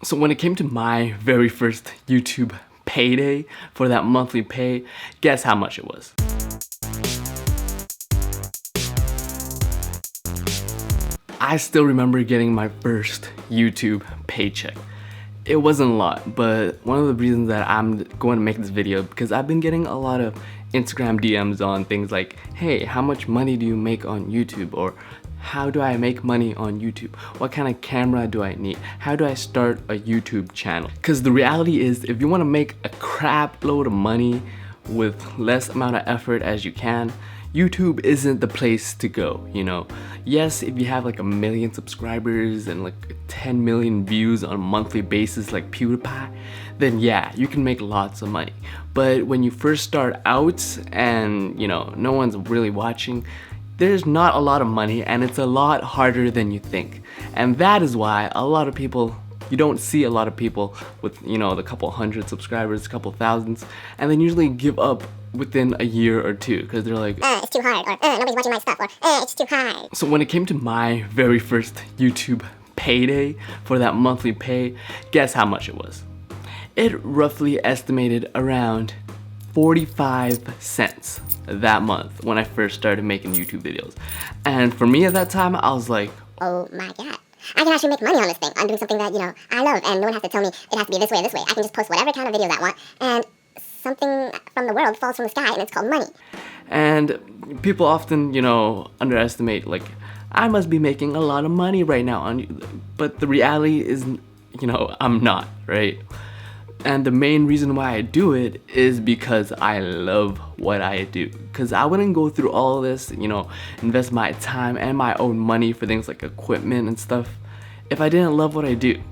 So when it came to my very first YouTube payday for that monthly pay, guess how much it was? I still remember getting my first YouTube paycheck. It wasn't a lot, but one of the reasons that I'm going to make this video because I've been getting a lot of Instagram DMs on things like, hey, how much money do you make on YouTube? Or how do I make money on YouTube? What kind of camera do I need? How do I start a YouTube channel? Because the reality is, if you want to make a crap load of money with less amount of effort as you can, YouTube isn't the place to go, you know? Yes, if you have like 1 million subscribers and like 10 million views on a monthly basis like PewDiePie, then yeah, you can make lots of money. But when you first start out and, you know, no one's really watching, there's not a lot of money and it's a lot harder than you think. And that is why a lot of people, you don't see a lot of people with, you know, the couple hundred subscribers, a couple thousands, and then usually give up within a year or two because they're like, it's too hard, or nobody's watching my stuff, or it's too high. So when it came to my very first YouTube payday for that monthly pay, guess how much it was? It roughly estimated around 45 cents that month when I first started making YouTube videos. And for me at that time, I was like, oh my god, I can actually make money on this thing. I'm doing something that, you know, I love, and no one has to tell me it has to be this way or this way. I can just post whatever kind of videos I want, and something from the world falls from the sky, and it's called money. And people often, you know, underestimate, like, I must be making a lot of money right now on, but the reality is, you know, I'm not, right? And the main reason why I do it is because I love what I do. Because I wouldn't go through all this, you know, invest my time and my own money for things like equipment and stuff if I didn't love what I do.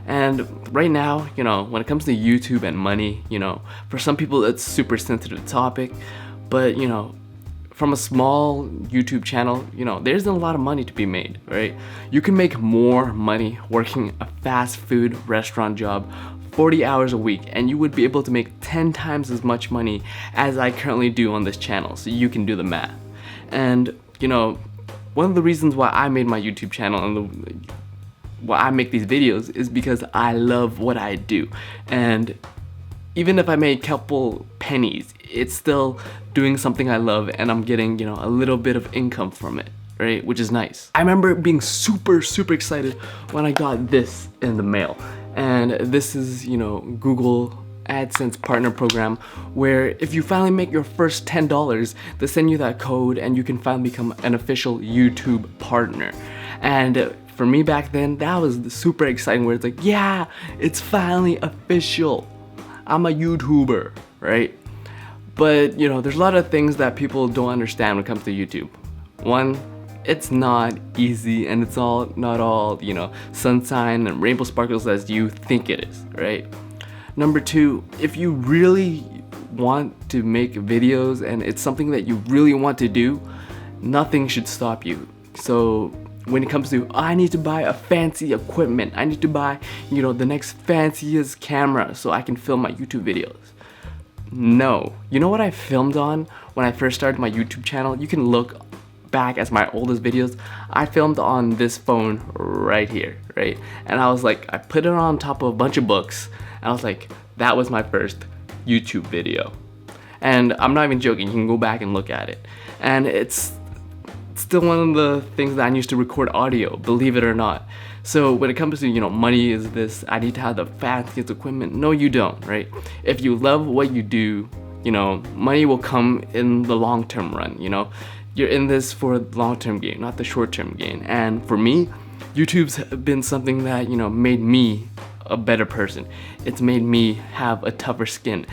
And right now, you know, when it comes to YouTube and money, you know, for some people it's a super sensitive topic, but, you know, from a small YouTube channel, you know, there isn't a lot of money to be made, right? You can make more money working a fast food restaurant job 40 hours a week, and you would be able to make 10 times as much money as I currently do on this channel, so you can do the math. And, you know, one of the reasons why I made my YouTube channel and why I make these videos is because I love what I do. And even if I make a couple pennies, it's still doing something I love, and I'm getting, you know, a little bit of income from it, right? Which is nice. I remember being super excited when I got this in the mail. And this is, you know, Google AdSense partner program, where if you finally make your first $10, they send you that code and you can finally become an official YouTube partner. And for me back then, that was super exciting, where it's like, yeah, it's finally official. I'm a YouTuber, right? But, you know, there's a lot of things that people don't understand when it comes to YouTube. One, it's not easy, and it's not all, you know, sunshine and rainbow sparkles as you think it is, right? Number two, if you really want to make videos and it's something that you really want to do, nothing should stop you. So when it comes to, I need to buy a fancy equipment, I need to buy, you know, the next fanciest camera so I can film my YouTube videos. No. You know what I filmed on when I first started my YouTube channel? You can look back as my oldest videos. I filmed on this phone right here, right? And I was like, I put it on top of a bunch of books, and I was like, that was my first YouTube video. And I'm not even joking, you can go back and look at it. And it's still one of the things that I used to record audio, believe it or not. So when it comes to, you know, money is this, I need to have the fanciest equipment. No, you don't, right? If you love what you do, you know, money will come in the long-term run, you know? You're in this for the long-term gain, not the short-term gain. And for me, YouTube's been something that, you know, made me a better person. It's made me have a tougher skin.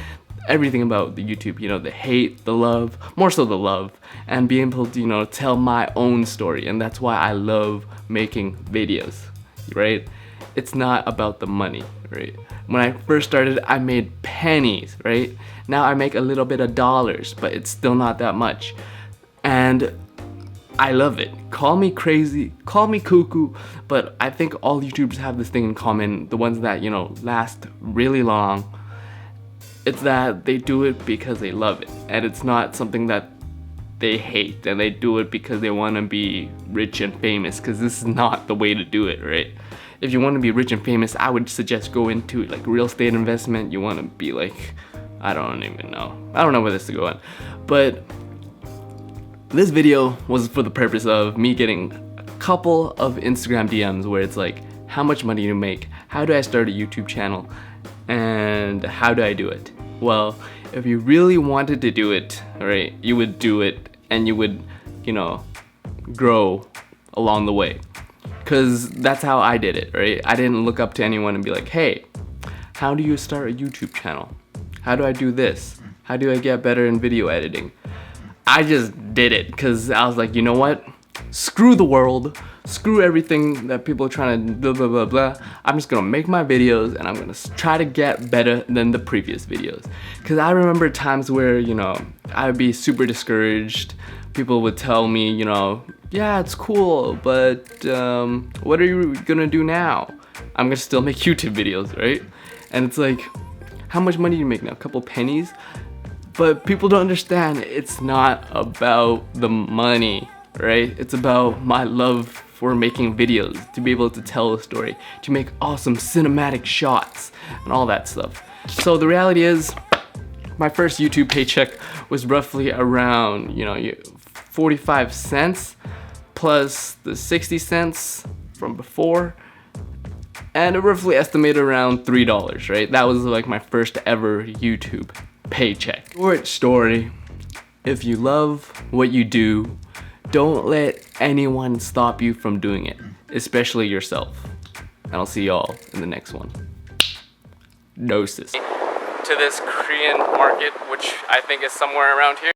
Everything about the YouTube, you know, the hate, the love, more so the love, and being able to, you know, tell my own story. And that's why I love making videos, right? It's not about the money, right? When I first started, I made pennies, right? Now I make a little bit of dollars, but it's still not that much. And I love it. Call me crazy, call me cuckoo, but I think all YouTubers have this thing in common, the ones that, you know, last really long. It's that they do it because they love it, and it's not something that they hate, and they do it because they want to be rich and famous, because this is not the way to do it, right? if you want to be rich and famous, I would suggest go into like real estate investment. You want to be like, I don't even know. I don't know where this to go on. But this video was for the purpose of me getting a couple of Instagram DMs where it's like, how much money do you make? How do I start a YouTube channel? And how do I do it? Well, if you really wanted to do it, right, you would do it and you would, you know, grow along the way. Cause that's how I did it, right? I didn't look up to anyone and be like, hey, how do you start a YouTube channel? How do I do this? How do I get better in video editing? I just did it because I was like, you know what? Screw the world. Screw everything that people are trying to blah, blah, blah, blah. I'm just gonna make my videos and I'm gonna try to get better than the previous videos. Because I remember times where, you know, I would be super discouraged. People would tell me, you know, yeah, it's cool, but what are you gonna do now? I'm gonna still make YouTube videos, right? And it's like, how much money do you make now? A couple pennies? But people don't understand, it's not about the money, right? It's about my love for making videos, to be able to tell a story, to make awesome cinematic shots, and all that stuff. So the reality is, my first YouTube paycheck was roughly around, you know, 45 cents plus the 60 cents from before, and a roughly estimated around $3, right? That was like my first ever YouTube paycheck. Short story, if you love what you do, don't let anyone stop you from doing it, especially yourself. And I'll see y'all in the next one. Doses. To this Korean market, which I think is somewhere around here.